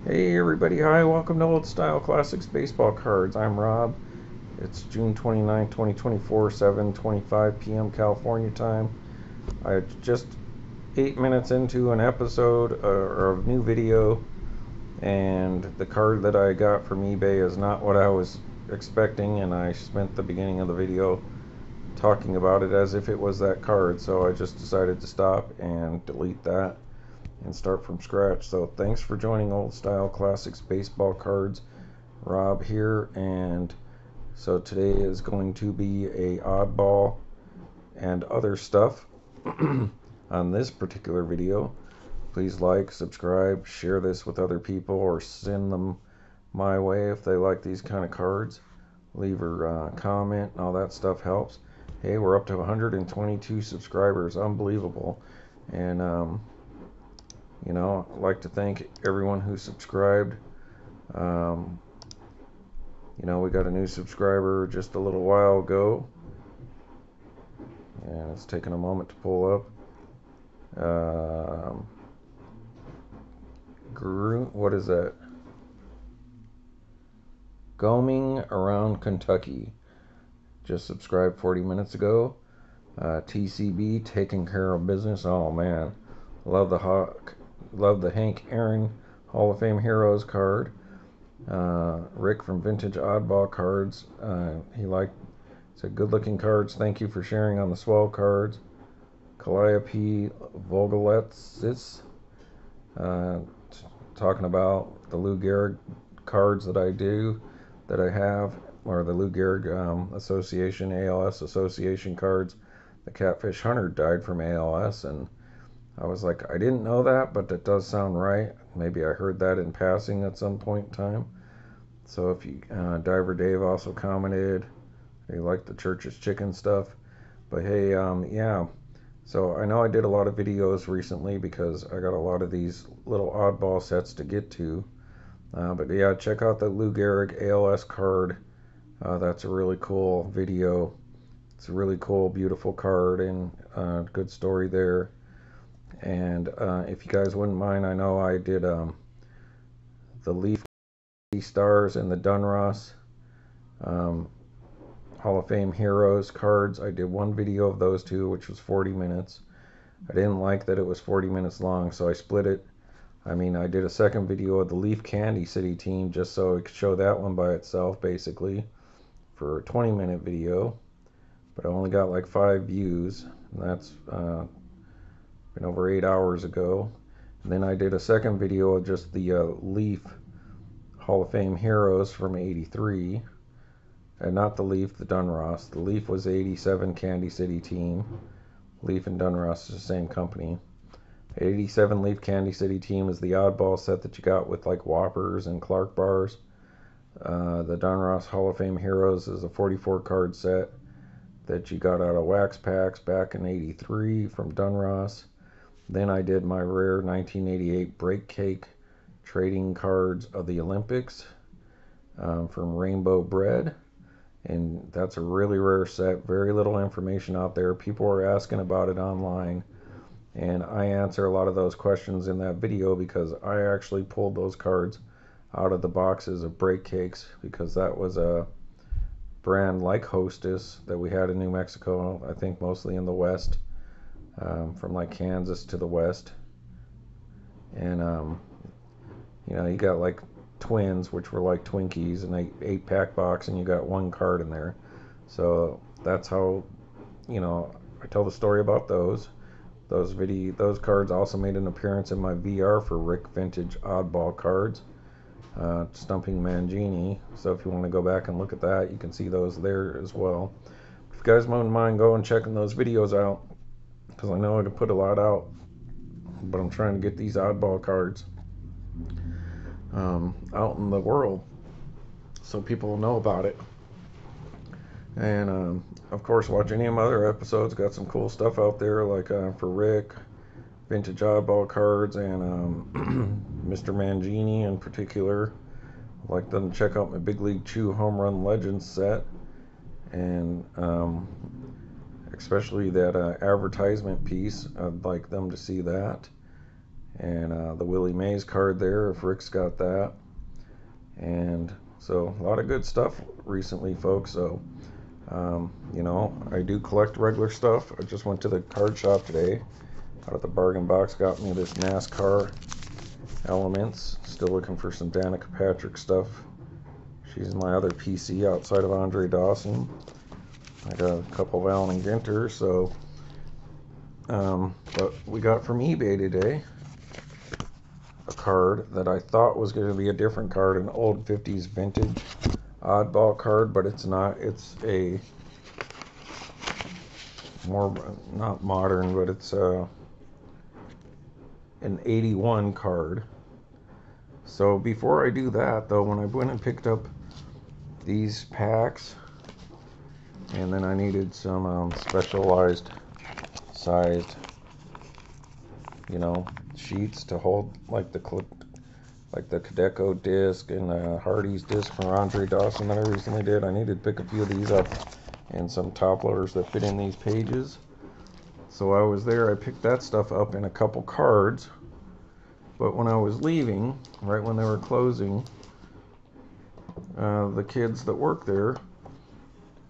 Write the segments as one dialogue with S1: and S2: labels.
S1: Hey everybody, hi, welcome to Old Style Classics Baseball Cards. I'm Rob. It's June 29, 2024, 7:25 p.m. California time. I just 8 minutes into an episode or a new video, and the card that I got from eBay is not what I was expecting, and I spent the beginning of the video talking about it as if it was that card, so I just decided to stop and delete that and start from scratch. So thanks for joining Old Style Classics Baseball Cards. Rob here, and so today is going to be a oddball and other stuff on this particular video. Please like, subscribe, share this with other people, or send them my way if they like these kind of cards. Leave a comment and all that stuff helps. Hey, we're up to 122 subscribers, unbelievable. And I'd like to thank everyone who subscribed. We got a new subscriber just a little while ago, and it's taking a moment to pull up. What is that? Goaming Around Kentucky just subscribed 40 minutes ago. TCB, Taking Care of Business. Oh man, love the Hank Aaron Hall of Fame Heroes card. Rick from Vintage Oddball Cards, he said, good looking cards, thank you for sharing on the swell cards. Calliope Vogeletsis, talking about the Lou Gehrig cards that I have, or the Lou Gehrig Association, ALS Association cards. The Catfish Hunter died from ALS, and I was like, I didn't know that, but that does sound right. Maybe I heard that in passing at some point in time. So if you, Diver Dave also commented, he liked the Church's Chicken stuff. But hey, yeah. So I know I did a lot of videos recently because I got a lot of these little oddball sets to get to. But yeah, check out the Lou Gehrig ALS card. That's a really cool video. It's a really cool, beautiful card, and good story there. And if you guys wouldn't mind, I know I did the Leaf Stars and the Dunross Hall of Fame Heroes cards. I did one video of those two, which was 40 minutes. I didn't like that it was 40 minutes long, so I split it. I did a second video of the Leaf Candy City team just so I could show that one by itself, basically, for a 20-minute video. But I only got like 5 views, and that's been over 8 hours ago. And then I did a second video of just the Leaf Hall of Fame Heroes from '83, and not the Leaf, the Dunross. The Leaf was the '87 Candy City team. Leaf and Dunross is the same company. The '87 Leaf Candy City team is the oddball set that you got with like Whoppers and Clark bars. The Dunross Hall of Fame Heroes is a 44 card set that you got out of wax packs back in '83 from Dunross. Then I did my rare 1988 Break Cake trading cards of the Olympics from Rainbow Bread, and that's a really rare set. Very little information out there. People were asking about it online, and I answer a lot of those questions in that video because I actually pulled those cards out of the boxes of Break Cakes, because that was a brand like Hostess that we had in New Mexico, I think mostly in the west, from like Kansas to the west. And you got like Twins, which were like Twinkies, and an 8-pack box, and you got one card in there. So that's how, I tell the story about those. Those cards also made an appearance in my VR for Rick Vintage Oddball Cards, Stumping Mangini. So if you want to go back and look at that, you can see those there as well. If you guys wouldn't mind going checking those videos out, because I know I can put a lot out, but I'm trying to get these oddball cards out in the world so people will know about it. And of course, watch any of my other episodes. Got some cool stuff out there, like for Rick, Vintage Oddball Cards, and Mr. Mangini in particular. I'd like them to check out my Big League Chew Home Run Legends set, and especially that advertisement piece. I'd like them to see that. And the Willie Mays card there, if Rick's got that. And so a lot of good stuff recently, folks. So, you know, I do collect regular stuff. I just went to the card shop today. Out of the bargain box, got me this NASCAR Elements. Still looking for some Danica Patrick stuff. She's my other PC outside of Andre Dawson. I got a couple of Allen and Ginter. So, but we got from eBay today a card that I thought was going to be a different card, an old 50s vintage oddball card, but it's not. It's a more, not modern, but it's an 81 card. So before I do that, though, when I went and picked up these packs, and then I needed some specialized sized, you know, sheets to hold like the Cadeco disc and the Hardy's disc from Andre Dawson that I recently did. I needed to pick a few of these up and some top loaders that fit in these pages. So I was there, I picked that stuff up in a couple cards, but when I was leaving, right when they were closing, the kids that work there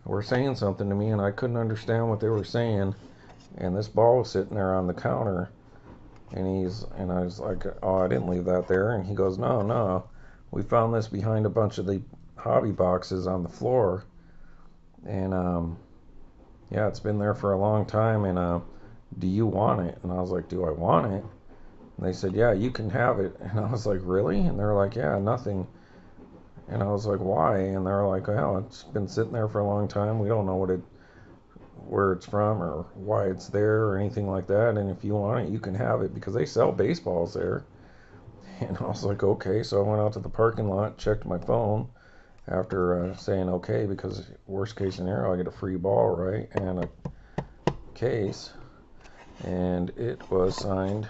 S1: were saying something to me and I couldn't understand what they were saying, and this ball was sitting there on the counter, and I was like, oh, I didn't leave that there. And he goes, no, we found this behind a bunch of the hobby boxes on the floor, and yeah, it's been there for a long time, and do you want it? And I was like, do I want it? And they said, yeah, you can have it. And I was like, really? And they're like, yeah, nothing. And I was like, why? And they're like, well, it's been sitting there for a long time. We don't know where it's from or why it's there or anything like that. And if you want it, you can have it, because they sell baseballs there. And I was like, okay. So I went out to the parking lot, checked my phone after saying okay, because worst case scenario, I get a free ball, right? And a case. And it was signed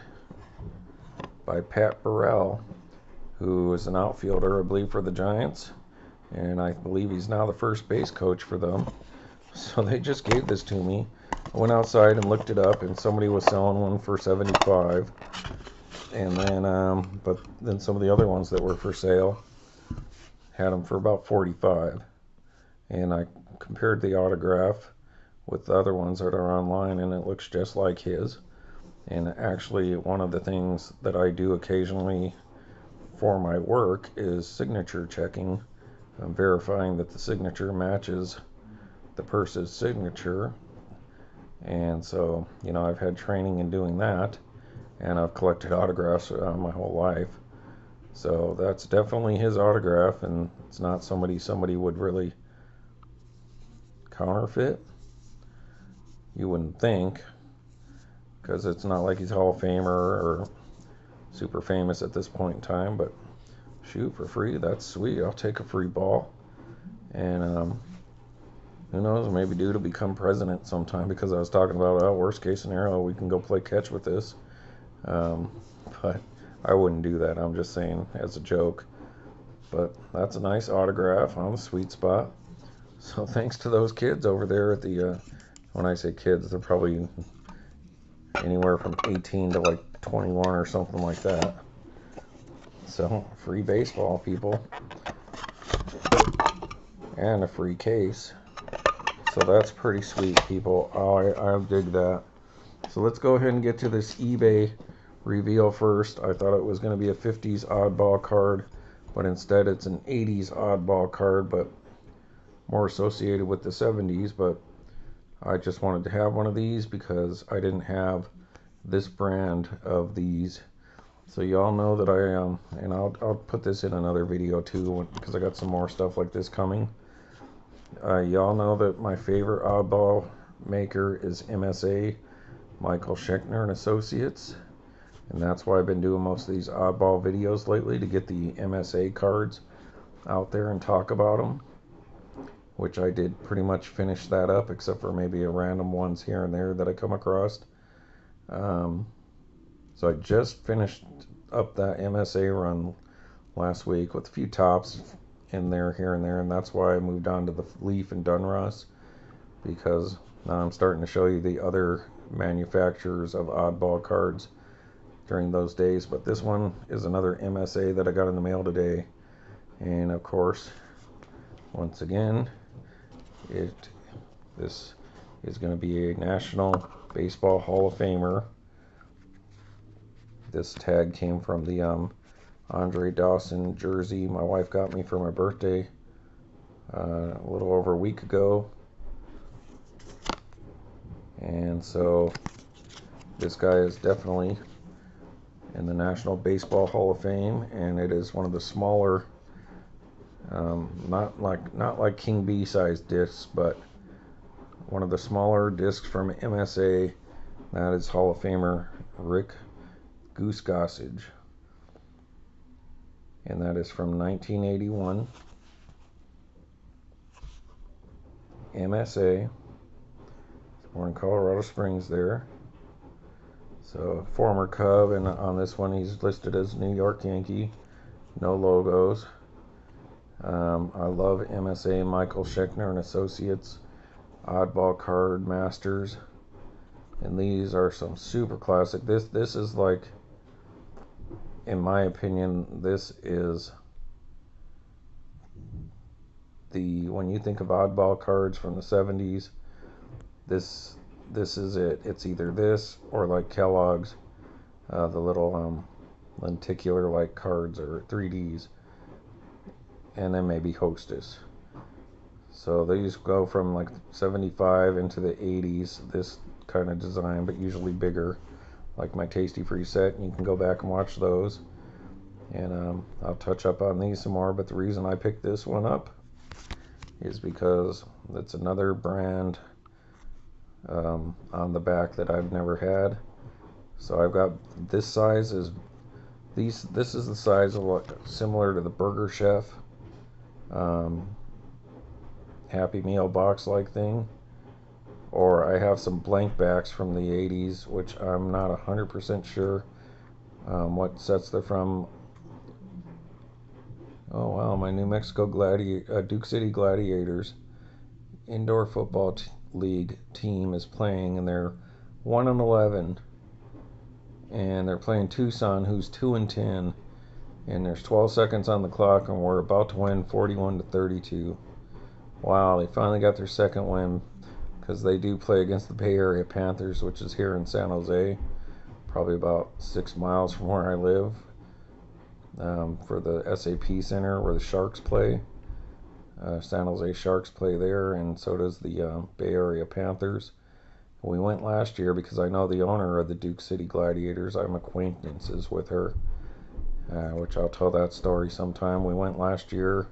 S1: by Pat Burrell, who is an outfielder, I believe, for the Giants. And I believe he's now the first base coach for them. So they just gave this to me. I went outside and looked it up, and somebody was selling one for $75. And then, but then some of the other ones that were for sale had them for about $45. And I compared the autograph with the other ones that are online, and it looks just like his. And actually, one of the things that I do occasionally for my work is signature checking, verifying that the signature matches the purse's signature. And so, you know, I've had training in doing that, and I've collected autographs my whole life. So that's definitely his autograph, and it's not somebody would really counterfeit. You wouldn't think, because it's not like he's Hall of Famer or super famous at this point in time. But shoot, for free, that's sweet. I'll take a free ball. And who knows, maybe dude will become president sometime, because I was talking about, oh, worst case scenario, we can go play catch with this. But I wouldn't do that. I'm just saying as a joke. But that's a nice autograph on the sweet spot. So thanks to those kids over there at the, when I say kids, they're probably anywhere from 18 to like 21 or something like that. So free baseball, people. And a free case. So that's pretty sweet, people. Oh, I dig that. So let's go ahead and get to this eBay reveal first. I thought it was going to be a 50s oddball card, but instead it's an 80s oddball card, but more associated with the 70s. But I just wanted to have one of these because I didn't have this brand of these. So y'all know that I am, and I'll put this in another video too, because I got some more stuff like this coming. Y'all know that my favorite oddball maker is MSA, Michael Scheckner and Associates, and that's why I've been doing most of these oddball videos lately, to get the MSA cards out there and talk about them, which I did pretty much finish that up, except for maybe a random ones here and there that I come across. So I just finished up that MSA run last week with a few tops in there here and there, and that's why I moved on to the Leaf and Dunross, because now I'm starting to show you the other manufacturers of oddball cards, during those days. But this one is another MSA that I got in the mail today. And of course, once again, this is going to be a National Baseball Hall of Famer. This tag came from the Andre Dawson jersey my wife got me for my birthday a little over a week ago. And so this guy is definitely in the National Baseball Hall of Fame, and it is one of the smaller, not like King B size discs, but one of the smaller discs from MSA. That is Hall of Famer Rick Goose Gossage, and that is from 1981. MSA, born in Colorado Springs there. So former Cub, and on this one he's listed as New York Yankee. No logos. I love MSA, Michael Schechner and Associates, Oddball Card Masters, and these are some super classic. This is like, in my opinion, this is when you think of oddball cards from the 70s, this is it. It's either this or like Kellogg's, the little lenticular like cards or 3Ds, and then maybe Hostess. So these go from like 75 into the 80s, this kind of design, but usually bigger, like my Tasty Free set, and you can go back and watch those. And I'll touch up on these some more, but the reason I picked this one up is because it's another brand on the back that I've never had. So I've got this size is this is the size of what, similar to the Burger Chef Happy Meal box like thing, or I have some blank backs from the 80s, which I'm not 100% sure what sets they're from. Oh wow, my New Mexico Duke City Gladiators indoor football league team is playing, and they're 1-11, and they're playing Tucson, who's 2-10, and there's 12 seconds on the clock, and we're about to win 41-32. Wow, they finally got their second win, because they do play against the Bay Area Panthers, which is here in San Jose, probably about 6 miles from where I live. For the SAP Center where the Sharks play. San Jose Sharks play there, and so does the Bay Area Panthers. We went last year because I know the owner of the Duke City Gladiators. I'm acquaintances with her, which I'll tell that story sometime. We went last year,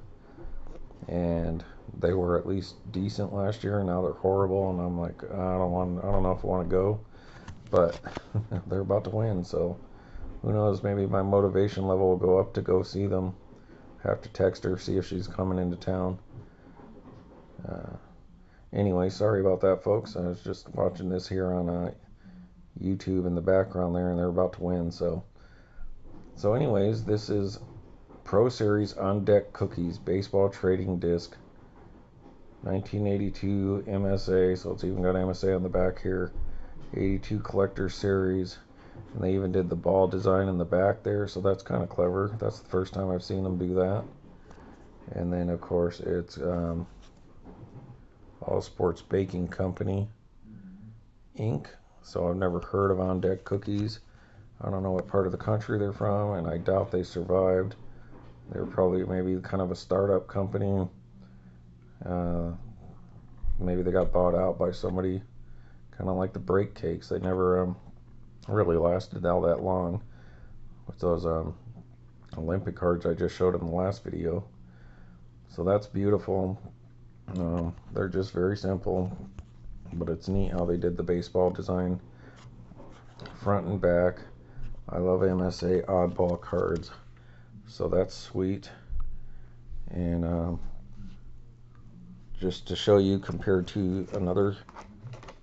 S1: and they were at least decent last year, and now they're horrible, and I'm like, I don't know if I want to go, but they're about to win, so who knows, maybe my motivation level will go up to go see them. Have to text her, see if she's coming into town. Anyway, sorry about that, folks. I was just watching this here on YouTube in the background there, and they're about to win. So anyways, this is Pro Series On Deck Cookies Baseball Trading Disc, 1982 MSA, so it's even got MSA on the back here. 82 Collector Series. And they even did the ball design in the back there, so that's kind of clever. That's the first time I've seen them do that. And then, of course, it's All Sports Baking Company, Inc. So I've never heard of On Deck Cookies. I don't know what part of the country they're from, and I doubt they survived. They're probably maybe kind of a startup company. Maybe they got bought out by somebody, kind of like the Break Cakes. They never really lasted all that long with those Olympic cards I just showed in the last video. So that's beautiful. They're just very simple, but it's neat how they did the baseball design front and back. I love MSA oddball cards, so that's sweet. And just to show you, compared to another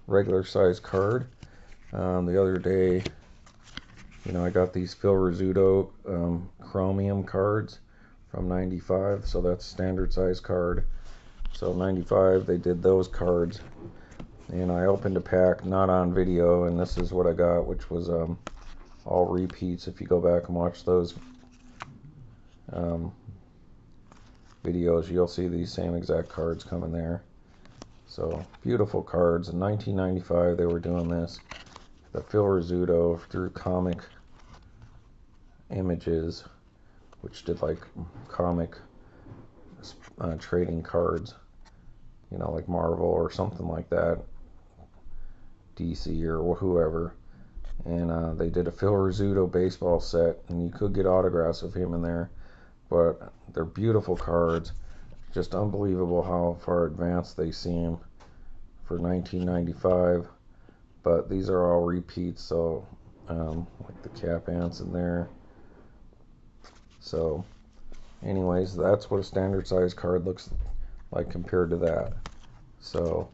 S1: regular size card, the other day, I got these Phil Rizzuto chromium cards from 95, so that's standard size card. So 95, they did those cards, and I opened a pack, not on video, and this is what I got, which was all repeats. If you go back and watch those videos, you'll see these same exact cards coming there. So beautiful cards. In 1995 they were doing this. The Phil Rizzuto through Comic Images, which did like comic trading cards, you know, like Marvel or something like that, DC or whoever. And they did a Phil Rizzuto baseball set, and you could get autographs of him in there. But they're beautiful cards. Just unbelievable how far advanced they seem for 1995. But these are all repeats, so like the Cap Ants in there. So anyways, that's what a standard size card looks like compared to that. So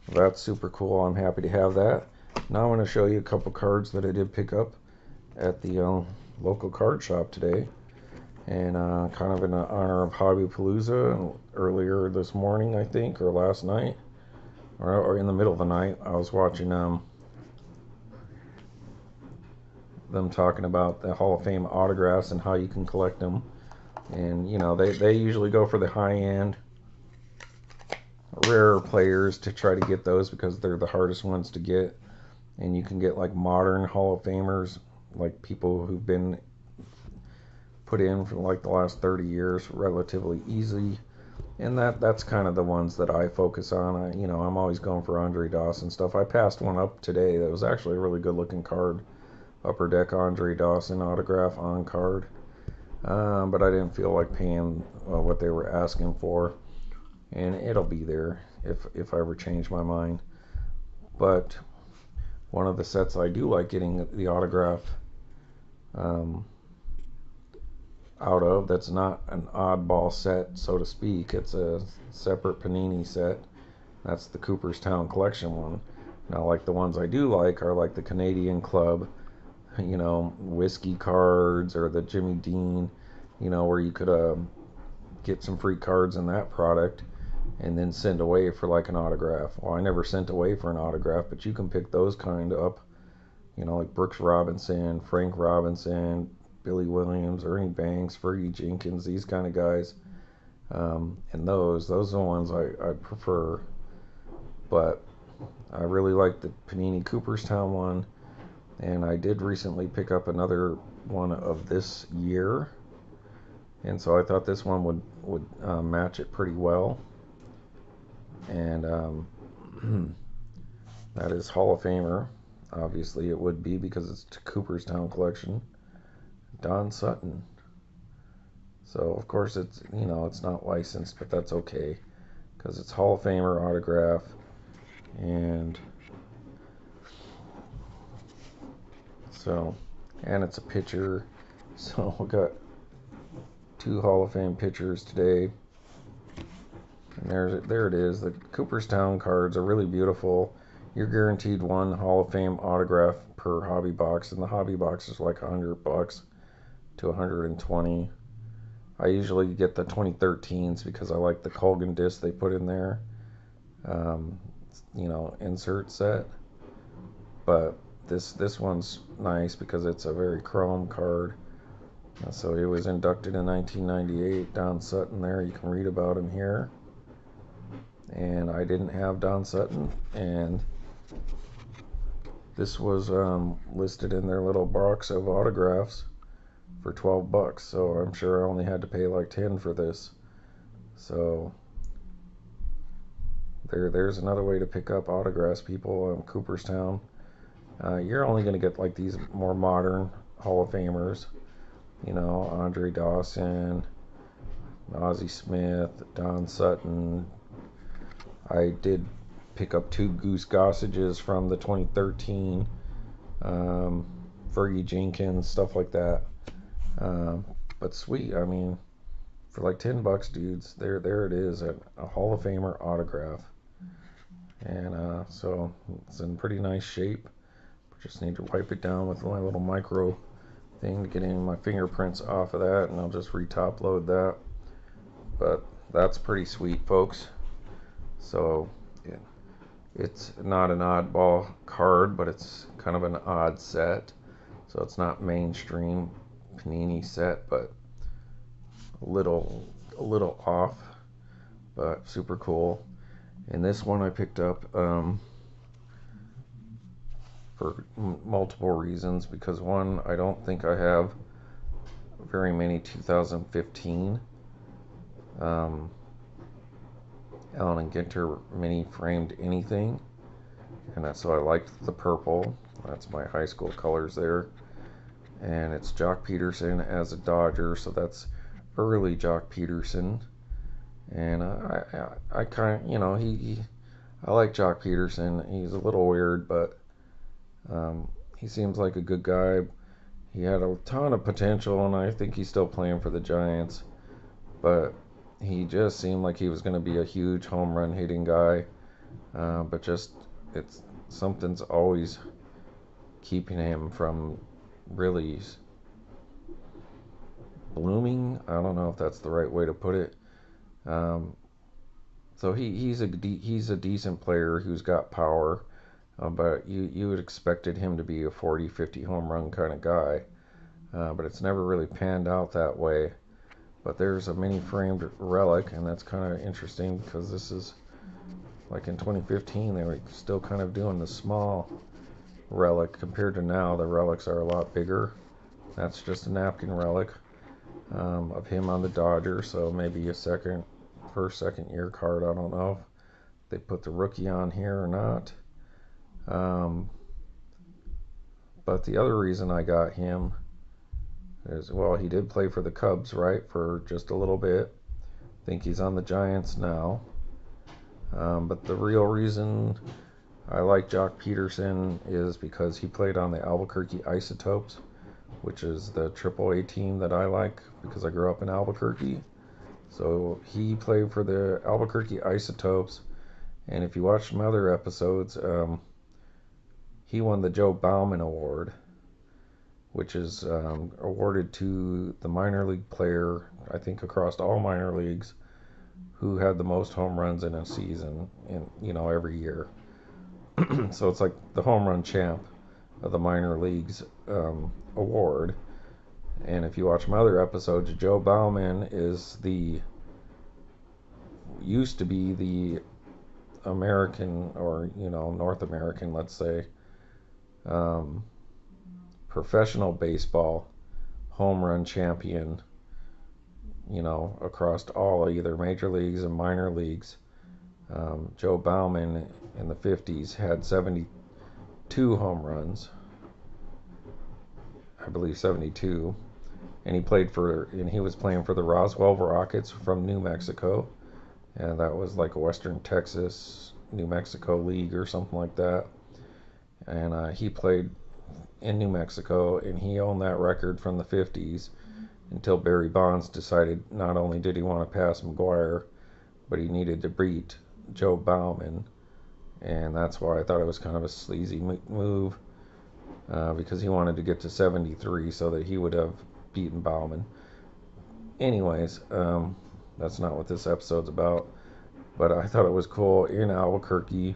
S1: that's super cool. I'm happy to have that. Now I'm going to show you a couple cards that I did pick up at the local card shop today. And kind of in honor of Hobbypalooza, earlier this morning, I think, or last night, or in the middle of the night, I was watching them talking about the Hall of Fame autographs and how you can collect them. And, you know, they usually go for the high-end, rarer players to try to get those because they're the hardest ones to get. And you can get, like, modern Hall of Famers, like people who've been put in for, like, the last 30 years relatively easy. And that's kind of the ones that I focus on. You know, I'm always going for Andre Dawson stuff. I passed one up today that was actually a really good-looking card. Upper Deck Andre Dawson autograph on card. But I didn't feel like paying what they were asking for. And it'll be there if I ever change my mind. But one of the sets I do like getting the autograph out of, that's not an oddball set, so to speak. It's a separate Panini set. That's the Cooperstown collection one. Now, like the ones I do like are like the Canadian Club, you know, whiskey cards, or the Jimmy Dean, you know, where you could get some free cards in that product and then send away for like an autograph. Well, I never sent away for an autograph, but you can pick those kind up, you know, like Brooks Robinson, Frank Robinson, Billy Williams, Ernie Banks, Fergie Jenkins, these kind of guys. And those are the ones I prefer. But I really like the Panini Cooperstown one. And I did recently pick up another one of this year. And so I thought this one would match it pretty well. And that is Hall of Famer. Obviously it would be because it's the Cooperstown collection. Don Sutton. So of course it's, you know, it's not licensed, but that's okay because it's Hall of Famer autograph. And so, and it's a pitcher. So we got 2 Hall of Fame pitchers today. And there it is. The Cooperstown cards are really beautiful. You're guaranteed 1 Hall of Fame autograph per hobby box, and the hobby box is like $100 to $120. I usually get the 2013s because I like the Colgan disc they put in there. You know, insert set. But this one's nice because it's a very chrome card. So he was inducted in 1998. Don Sutton there. You can read about him here. And I didn't have Don Sutton, and this was listed in their little box of autographs for $12. So I'm sure I only had to pay like 10 for this. So there's another way to pick up autographs, people. Cooperstown. You're only going to get like these more modern Hall of Famers. You know, Andre Dawson, Ozzie Smith, Don Sutton. I did pick up 2 Goose Gossages from the 2013. Fergie Jenkins, stuff like that. But sweet, I mean, for like $10, dudes, there it is, a Hall of Famer autograph. And so it's in pretty nice shape. Just need to wipe it down with my little micro thing to get any of my fingerprints off of that, and I'll just re-top load that. But that's pretty sweet, folks. So it's not an oddball card, but it's kind of an odd set. So it's not mainstream Panini set, but a little off, but super cool. And this one I picked up for multiple reasons, because one, I don't think I have very many 2015 Allen and Ginter mini framed anything, and so I liked the purple. That's my high school colors there. And it's Jock Pederson as a Dodger, so that's early Jock Pederson. And I kind of, you know, I like Jock Pederson. He's a little weird, but he seems like a good guy. He had a ton of potential, and I think he's still playing for the Giants. But he just seemed like he was going to be a huge home run hitting guy. But just something's always keeping him from really blooming. I don't know if that's the right way to put it. So he's a decent player who's got power, but you would expected him to be a 40-50 home run kind of guy, but it's never really panned out that way. But there's a mini framed Relic, and that's kind of interesting because this is like in 2015 they were still kind of doing the small Relic. Compared to now, the Relics are a lot bigger. That's just a napkin Relic of him on the Dodgers, so maybe a second year card. I don't know if they put the rookie on here or not. But the other reason I got him is, well, he did play for the Cubs, right, for just a little bit. I think he's on the Giants now. But the real reason I like Jock Pederson is because he played on the Albuquerque Isotopes, which is the AAA team that I like because I grew up in Albuquerque. So he played for the Albuquerque Isotopes, and if you watch some other episodes, he won the Joe Bauman Award, which is awarded to the minor league player, I think across all minor leagues, who had the most home runs in a season, every year. So it's like the home run champ of the minor leagues award. And if you watch my other episodes, Joe Bauman used to be the American, or North American, let's say, professional baseball home run champion, across all either major leagues and minor leagues. Joe Bauman in the 50s had 72 home runs, I believe 72, and he was playing for the Roswell Rockets from New Mexico, and that was like a Western Texas, New Mexico league or something like that. And he played in New Mexico, and he owned that record from the 50s until Barry Bonds decided not only did he want to pass McGuire, but he needed to beat Joe Bauman, and that's why I thought it was kind of a sleazy move, because he wanted to get to 73 so that he would have beaten Bauman. Anyways, that's not what this episode's about, but I thought it was cool. In Albuquerque,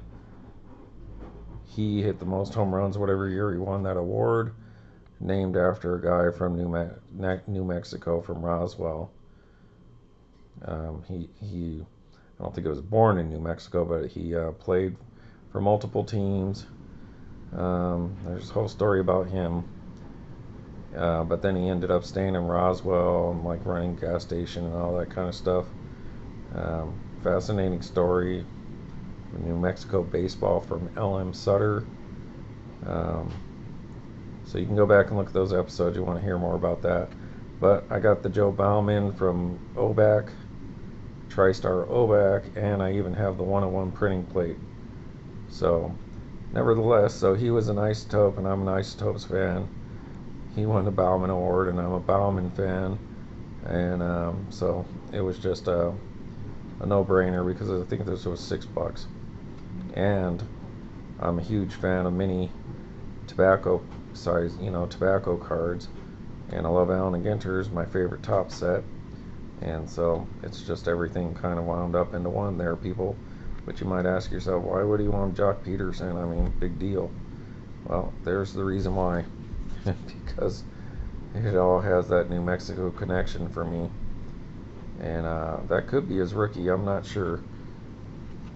S1: he hit the most home runs whatever year he won that award, named after a guy from New Mexico, from Roswell. He I don't think he was born in New Mexico, but he played for multiple teams. There's a whole story about him. But then he ended up staying in Roswell and like running gas station and all that kind of stuff. Fascinating story. New Mexico baseball from L.M. Sutter. So you can go back and look at those episodes. You want to hear more about that. But I got the Joe Bauman from OBAC, TriStar OBAC, and I even have the 101 printing plate. So, nevertheless, so he was an Isotope, and I'm an Isotopes fan. He won the Bauman Award, and I'm a Bauman fan. And so it was just a no-brainer, because I think this was $6. And I'm a huge fan of mini tobacco cards, and I love Allen and Ginter's my favorite top set, and so it's just everything kind of wound up into one there, people. But you might ask yourself, why would you want Jock Pederson? I mean, big deal. Well, there's the reason why. because it all has that New Mexico connection for me. And that could be his rookie, I'm not sure.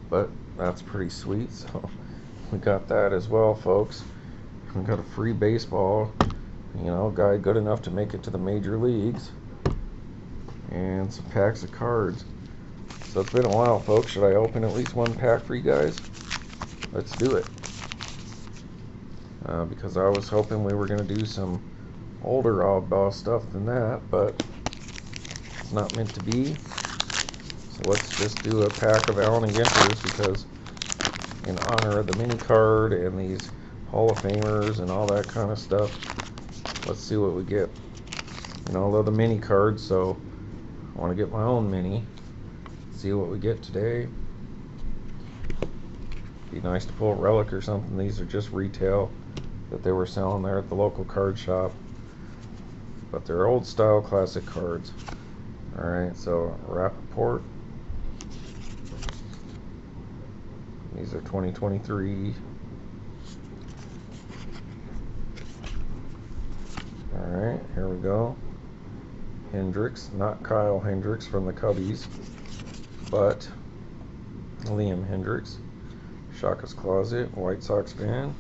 S1: But that's pretty sweet, so we got that as well, folks. We got a free baseball, guy good enough to make it to the major leagues. And some packs of cards. So it's been a while, folks. Should I open at least one pack for you guys? Let's do it. Because I was hoping we were going to do some older oddball stuff than that, but it's not meant to be. So let's just do a pack of Allen and Ginters, because in honor of the mini card and these Hall of Famers and all that kind of stuff, let's see what we get. I love the mini cards, so I want to get my own mini. See what we get today. Be nice to pull a Relic or something. These are just retail that they were selling there at the local card shop, but they're old style classic cards. Alright, so Rappaport. These are 2023. Alright, here we go. Hendricks, not Kyle Hendricks from the Cubbies, but Liam Hendricks. Shaka's Closet, White Sox fan.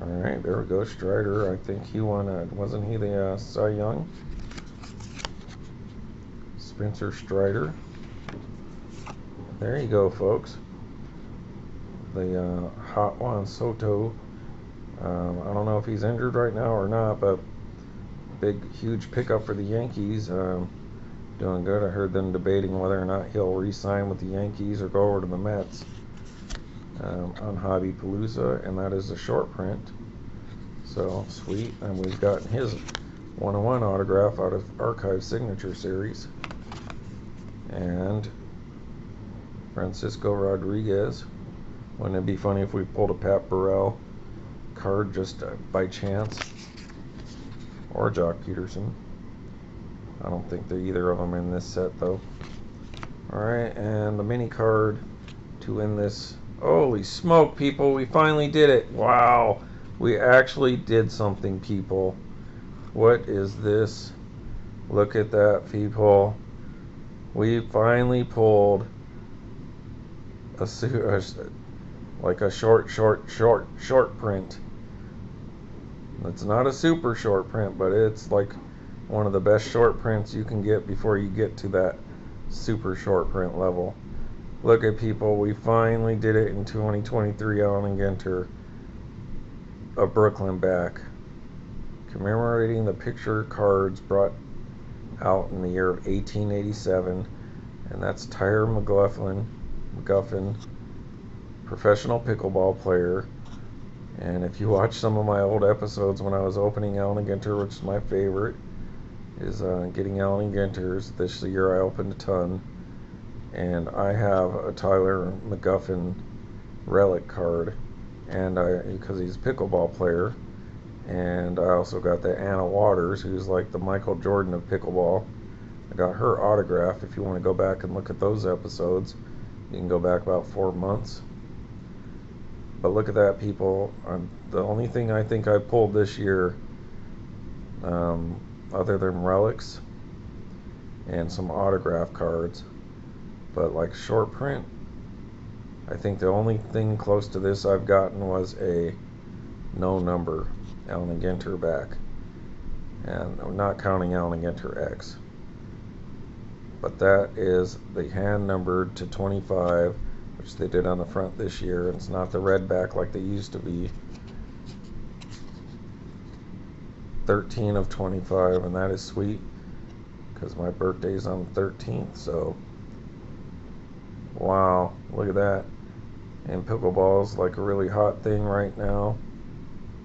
S1: Alright, there we go. Strider, I think he won, wasn't he the Cy Young? Spencer Strider. There you go, folks. The Hot Juan Soto. I don't know if he's injured right now or not, but huge pickup for the Yankees. Doing good. I heard them debating whether or not he'll re-sign with the Yankees or go over to the Mets. On Hobby Palooza, and that is a short print. So sweet. And we've gotten his 101 autograph out of Archive Signature Series. And Francisco Rodriguez. Wouldn't it be funny if we pulled a Pat Burrell card just by chance? Or Jock Pederson. I don't think they're either of them in this set though. Alright, and the mini card to win this. Holy smoke, people, we finally did it. Wow, we actually did something, people. What is this? Look at that, people. We finally pulled like a short print. It's not a super short print, but it's like one of the best short prints you can get before you get to that super short print level. Look at, people, we finally did it in 2023. Allen and Ginter, a Brooklyn back, commemorating the picture cards brought out in the year of 1887, and that's Tyler McGuffin, professional pickleball player. And if you watch some of my old episodes when I was opening Allen and Ginter, which is my favorite, is getting Allen and Ginters. This year I opened a ton. And I have a Tyler McGuffin Relic card, and because he's a pickleball player, and I also got the Anna Waters, who's like the Michael Jordan of pickleball. I got her autograph. If you want to go back and look at those episodes, you can go back about 4 months. But look at that, people. The only thing I think I pulled this year, other than relics and some autograph cards, but like short print, I think the only thing close to this I've gotten was a no number Allen and Ginter back, and I'm not counting Allen and Ginter X, but that is the hand numbered to 25, which they did on the front this year. It's not the red back like they used to be. 13 of 25, and that is sweet because my birthday's on the 13th. So wow, look at that. And pickleball's like a really hot thing right now.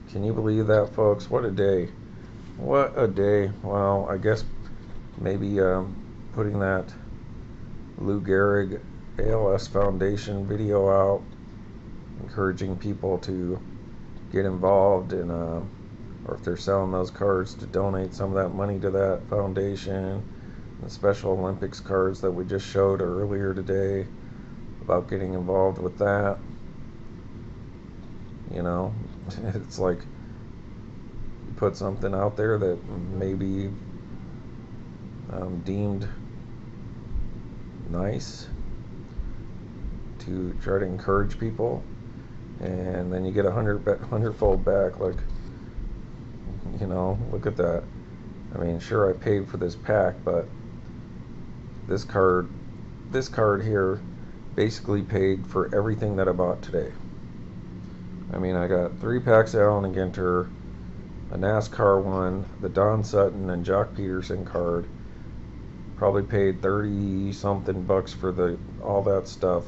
S1: Can you believe that, folks? What a day. What a day. Wow, I guess maybe putting that Lou Gehrig ALS Foundation video out, encouraging people to get involved in, or if they're selling those cards, to donate some of that money to that foundation. The Special Olympics cards that we just showed earlier today, about getting involved with that. You know, it's like put something out there that may be deemed nice to try to encourage people, and then you get 100-fold back. Like, you know, look at that. I mean, sure, I paid for this pack, but this card here basically paid for everything that I bought today. I mean, I got 3 packs of Allen and Ginter, a NASCAR one, the Don Sutton and Jock Pederson card. Probably paid 30 something bucks for all that stuff.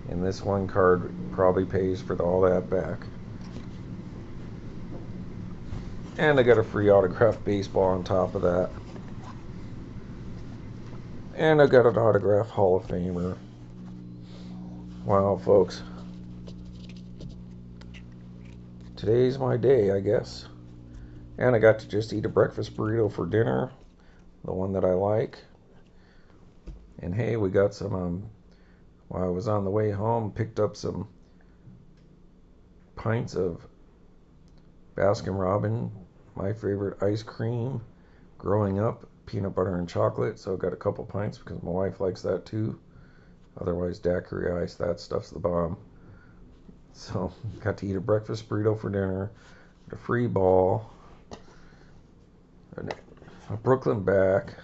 S1: And this one card probably pays for all that back. And I got a free autographed baseball on top of that. And I got an autographed Hall of Famer. Wow, folks. Today's my day, I guess. And I got to just eat a breakfast burrito for dinner. The one that I like. And hey, we got some, while I was on the way home, picked up some pints of Baskin Robbins, my favorite ice cream growing up, peanut butter and chocolate. So I got a couple pints because my wife likes that too. Otherwise, daiquiri ice, that stuff's the bomb. So got to eat a breakfast burrito for dinner, a free ball, a Brooklyn back,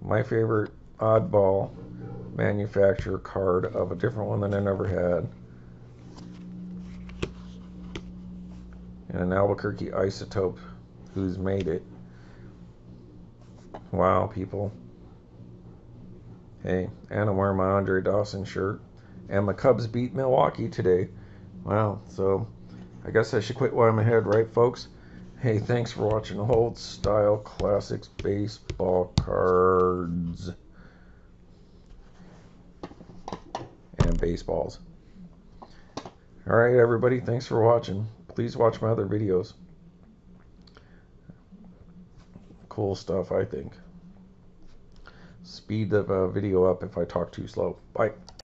S1: my favorite Oddball manufacturer card of a different one that I never had, and an Albuquerque Isotope who's made it. Wow, people. Hey, and I'm wearing my Andre Dawson shirt, and my Cubs beat Milwaukee today. Wow, so I guess I should quit while I'm ahead, right, folks? Hey, thanks for watching Old Style Classics Baseball Cards and Baseballs. Alright, everybody, thanks for watching. Please watch my other videos. Cool stuff, I think. Speed the video up if I talk too slow. Bye.